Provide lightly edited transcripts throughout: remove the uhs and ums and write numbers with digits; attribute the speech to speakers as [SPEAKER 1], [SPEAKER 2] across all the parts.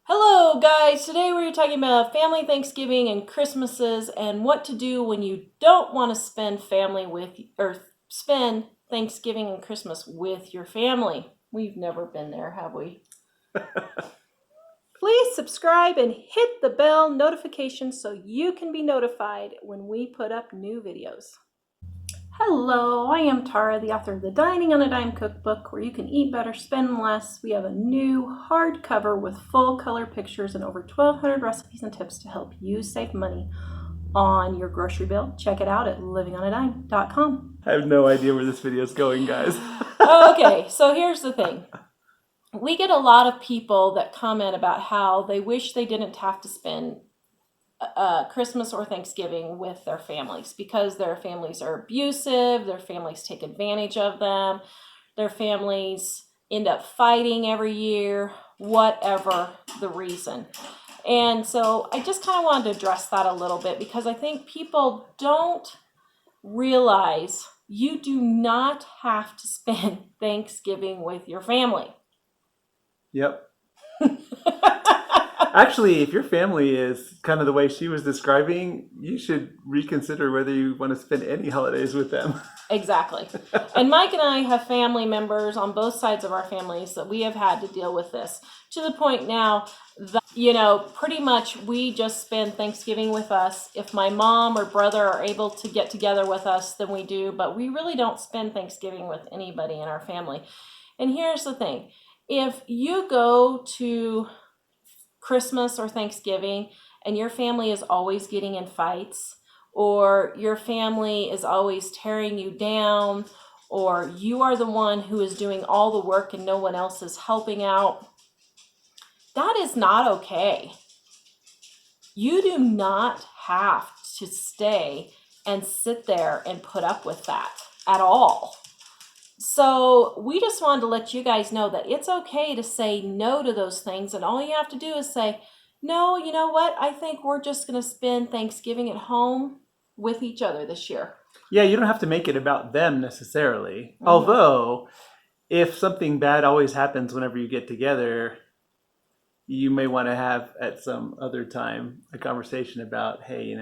[SPEAKER 1] Hello, guys. Today we're talking about family Thanksgiving and Christmases and what to do when you don't want to spend spend Thanksgiving and Christmas with your family. We've never been there, have we? Please subscribe and hit the bell notification so you can be notified when we put up new videos. Hello, I am Tara, the author of the Dining on a Dime cookbook, where you can eat better, spend less. We have a new hardcover with full color pictures and over 1,200 recipes and tips to help you save money on your grocery bill. Check it out at livingonadime.com.
[SPEAKER 2] I have no idea where this video is going, guys.
[SPEAKER 1] Okay, so here's the thing. We get a lot of people that comment about how they wish they didn't have to spend Christmas or Thanksgiving with their families because their families are abusive, their families take advantage of them, their families end up fighting every year, whatever the reason. And so I just kind of wanted to address that a little bit because I think people don't realize you do not have to spend Thanksgiving with your family.
[SPEAKER 2] Yep. Actually, if your family is kind of the way she was describing, you should reconsider whether you want to spend any holidays with them.
[SPEAKER 1] Exactly. And Mike and I have family members on both sides of our families that we have had to deal with this to the point now that, pretty much we just spend Thanksgiving with us. If my mom or brother are able to get together with us, then we do, but we really don't spend Thanksgiving with anybody in our family. And here's the thing. If you go to Christmas or Thanksgiving and your family is always getting in fights, or your family is always tearing you down, or you are the one who is doing all the work and no one else is helping out, that is not okay. You do not have to stay and sit there and put up with that at all. So we just wanted to let you guys know that it's okay to say no to those things. And all you have to do is say, no, you know what? I think we're just going to spend Thanksgiving at home with each other this year.
[SPEAKER 2] Yeah, you don't have to make it about them necessarily.
[SPEAKER 1] Mhm.
[SPEAKER 2] Although, if something bad always happens whenever you get together, you may want to have at some other time a conversation about, hey,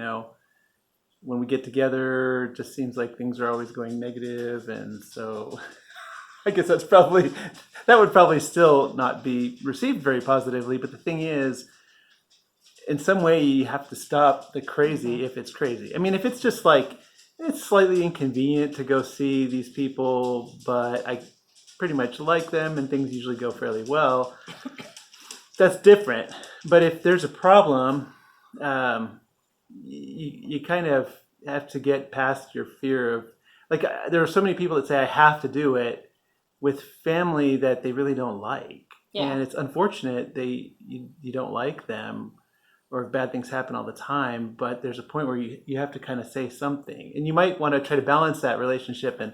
[SPEAKER 2] when we get together, it just seems like things are always going negative, and so I guess that would probably still not be received very positively. But the thing is, in some way, you have to stop the crazy if it's crazy. I mean, if it's just like it's slightly inconvenient to go see these people, but I pretty much like them and things usually go fairly well, that's different. But if there's a problem, you kind of have to get past your fear of, like, there are so many people that say I have to do it with family that they really don't like.
[SPEAKER 1] Yeah.
[SPEAKER 2] And it's unfortunate you don't like them, or if bad things happen all the time, but there's a point where you have to kind of say something. And you might want to try to balance that relationship and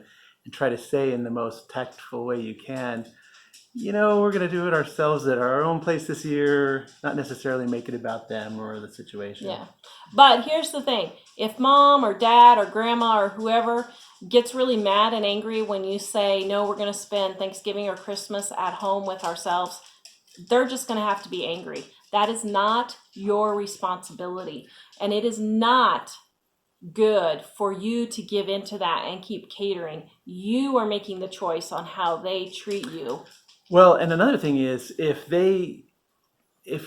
[SPEAKER 2] try to say in the most tactful way you can, we're going to do it ourselves at our own place this year, not necessarily make it about them or the situation.
[SPEAKER 1] Yeah. But here's the thing. If mom or dad or grandma or whoever gets really mad and angry when you say, no, we're going to spend Thanksgiving or Christmas at home with ourselves, they're just going to have to be angry. That is not your responsibility. And it is not good for you to give into that and keep catering. You are making the choice on how they treat you.
[SPEAKER 2] Well, and another thing is, if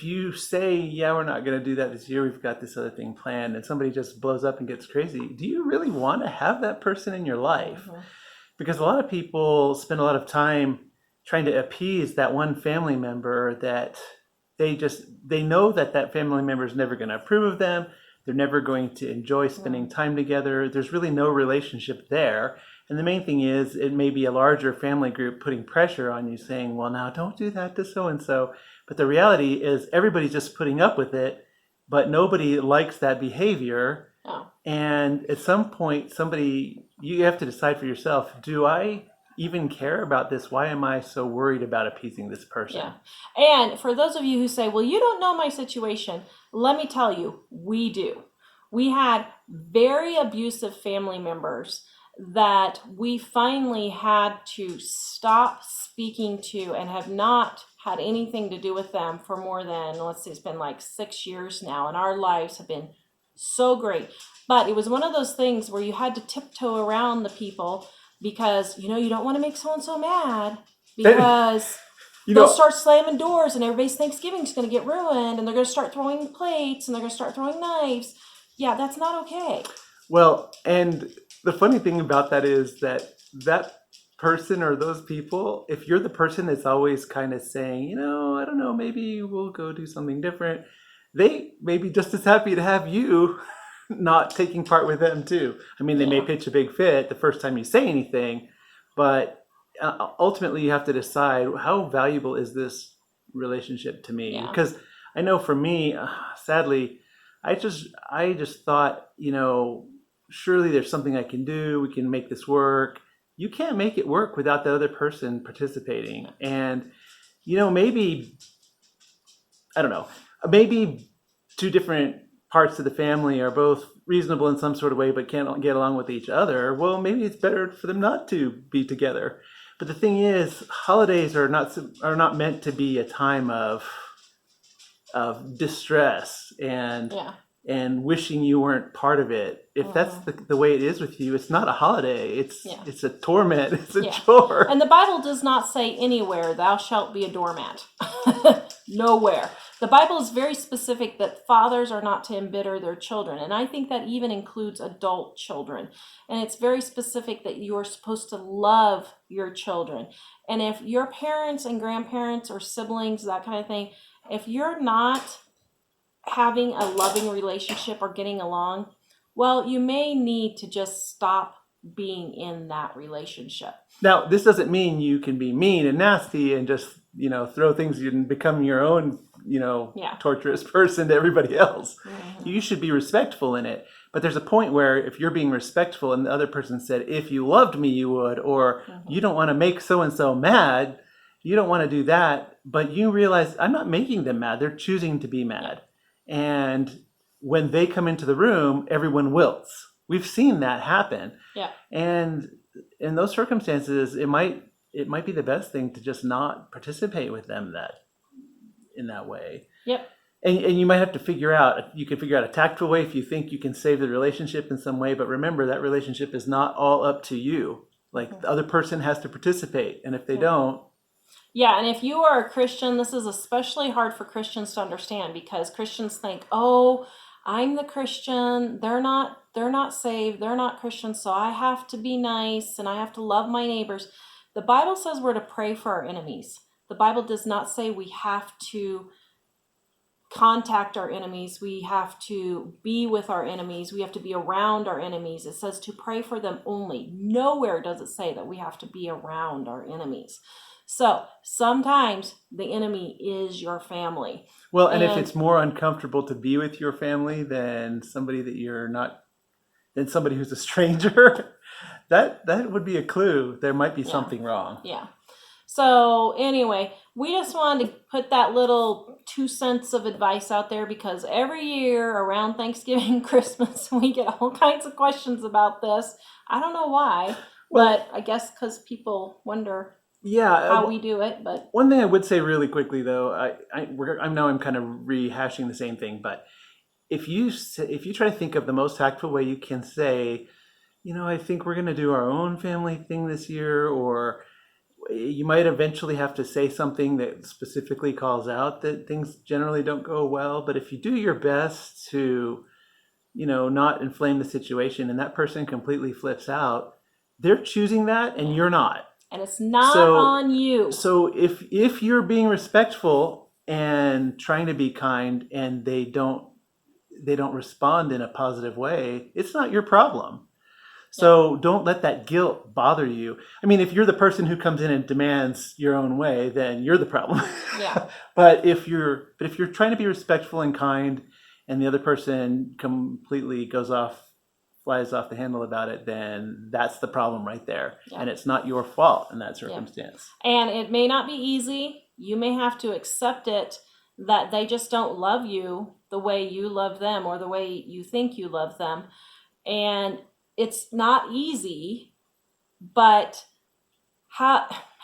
[SPEAKER 2] you say, yeah, we're not going to do that this year, we've got this other thing planned, and somebody just blows up and gets crazy, do you really want to have that person in your life?
[SPEAKER 1] Mhm.
[SPEAKER 2] Because a lot of people spend a lot of time trying to appease that one family member that they know that family member is never going to approve of them. They're never going to enjoy spending time together. There's really no relationship there. And the main thing is, it may be a larger family group putting pressure on you saying, well, now don't do that to so-and-so. But the reality is everybody's just putting up with it, but nobody likes that behavior.
[SPEAKER 1] Oh.
[SPEAKER 2] And at some point, you have to decide for yourself, do I even care about this? Why am I so worried about appeasing this person?
[SPEAKER 1] Yeah. And for those of you who say, well, you don't know my situation, let me tell you, we do. We had very abusive family members that we finally had to stop speaking to and have not had anything to do with them for more than, let's see, it's been like 6 years now, and our lives have been so great. But it was one of those things where you had to tiptoe around the people because, you don't want to make so-and-so mad because they'll start slamming doors and everybody's Thanksgiving's going to get ruined and they're going to start throwing plates and they're going to start throwing knives. Yeah, that's not okay.
[SPEAKER 2] Well, and the funny thing about that is that person or those people, if you're the person that's always kind of saying, I don't know, maybe we'll go do something different, they may be just as happy to have you not taking part with them too. I mean, they may pitch a big fit the first time you say anything, but ultimately you have to decide, how valuable is this relationship to me? Because I know for me, sadly, I just thought, surely there's something I can do. We can make this work. You can't make it work without the other person participating. And, maybe, I don't know, maybe two different parts of the family are both reasonable in some sort of way, but can't get along with each other. Well, maybe it's better for them not to be together. But the thing is, holidays are not meant to be a time of distress and wishing you weren't part of it. If that's the way it is with you, it's not a holiday. It's a torment. It's a chore.
[SPEAKER 1] And the Bible does not say anywhere, thou shalt be a doormat. Nowhere. The Bible is very specific that fathers are not to embitter their children. And I think that even includes adult children. And it's very specific that you are supposed to love your children. And if your parents and grandparents or siblings, that kind of thing, if you're not having a loving relationship or getting along, well, you may need to just stop being in that relationship.
[SPEAKER 2] Now, this doesn't mean you can be mean and nasty and just, throw things and become your own, torturous person to everybody else. Mm-hmm. You should be respectful in it. But there's a point where if you're being respectful and the other person said, if you loved me, you would, or you don't want to make so-and-so mad, you don't want to do that, but you realize I'm not making them mad. They're choosing to be mad. And when they come into the room, everyone wilts. We've seen that happen. Yeah. And in those circumstances, it might be the best thing to just not participate with them in that way. Yep. And you might have to you can figure out a tactful way if you think you can save the relationship in some way, but remember that relationship is not all up to you. Like the other person has to participate, and if they don't.
[SPEAKER 1] Yeah, and if you are a Christian, this is especially hard for Christians to understand because Christians think, oh, I'm the Christian, they're not saved, they're not Christians, so I have to be nice and I have to love my neighbors. The Bible says we're to pray for our enemies. The Bible does not say we have to contact our enemies. We have to be with our enemies. We have to be around our enemies. It says to pray for them only. Nowhere does it say that we have to be around our enemies. So sometimes the enemy is your family.
[SPEAKER 2] Well, and if it's more uncomfortable to be with your family than somebody than somebody who's a stranger, that would be a clue. There might be something wrong.
[SPEAKER 1] Yeah. So anyway, we just wanted to put that little 2 cents of advice out there because every year around Thanksgiving, Christmas, we get all kinds of questions about this. I don't know why, but I guess because people wonder how we do it. But
[SPEAKER 2] one thing I would say really quickly, though, I know I'm kind of rehashing the same thing, but if you try to think of the most tactful way you can say, I think we're going to do our own family thing this year, or you might eventually have to say something that specifically calls out that things generally don't go well. But if you do your best to, not inflame the situation and that person completely flips out, they're choosing that and you're not.
[SPEAKER 1] And it's not on you.
[SPEAKER 2] So if you're being respectful and trying to be kind and they don't respond in a positive way, it's not your problem. So don't let that guilt bother you. I mean, if you're the person who comes in and demands your own way, then you're the problem. Yeah. But if you're trying to be respectful and kind and the other person completely flies off the handle about it, then that's the problem right there. Yeah. And it's not your fault in that circumstance.
[SPEAKER 1] Yeah. And it may not be easy. You may have to accept it that they just don't love you the way you love them or the way you think you love them. And it's not easy, but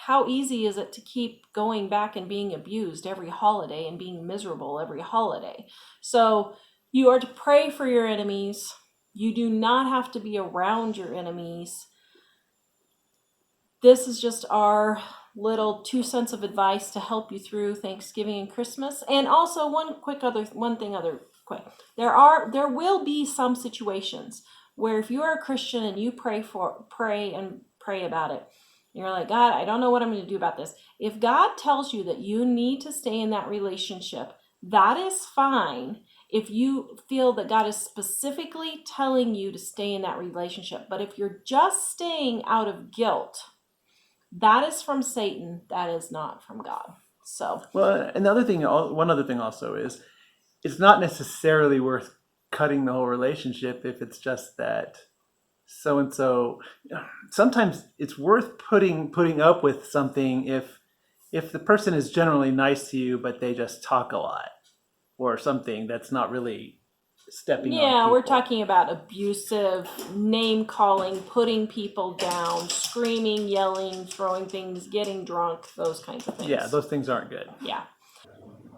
[SPEAKER 1] how easy is it to keep going back and being abused every holiday and being miserable every holiday? So you are to pray for your enemies. You do not have to be around your enemies. This is just our little 2 cents of advice to help you through Thanksgiving and Christmas. And also one thing quick. There will be some situations where if you are a Christian and you pray about it, you're like, God, I don't know what I'm going to do about this. If God tells you that you need to stay in that relationship, that is fine. If you feel that God is specifically telling you to stay in that relationship, but if you're just staying out of guilt, that is from Satan. That is not from God. So,
[SPEAKER 2] Well, one other thing also is, it's not necessarily worth cutting the whole relationship if it's just that so and so. Sometimes it's worth putting up with something if the person is generally nice to you, but they just talk a lot or something that's not really stepping on
[SPEAKER 1] yeah,
[SPEAKER 2] people.
[SPEAKER 1] we're talking about abusive, name calling, putting people down, screaming, yelling, throwing things, getting drunk, those kinds of things.
[SPEAKER 2] Yeah, those things aren't good.
[SPEAKER 1] Yeah.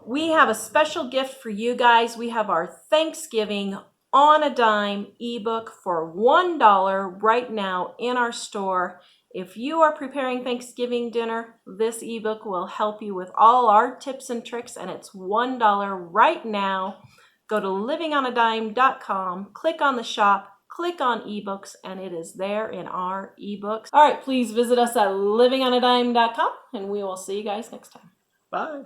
[SPEAKER 1] We have a special gift for you guys. We have our Thanksgiving on a Dime ebook for $1 right now in our store. If you are preparing Thanksgiving dinner, this ebook will help you with all our tips and tricks, and it's $1 right now. Go to livingonadime.com, click on the shop, click on ebooks, and it is there in our ebooks. All right, please visit us at livingonadime.com, and we will see you guys next time.
[SPEAKER 2] Bye.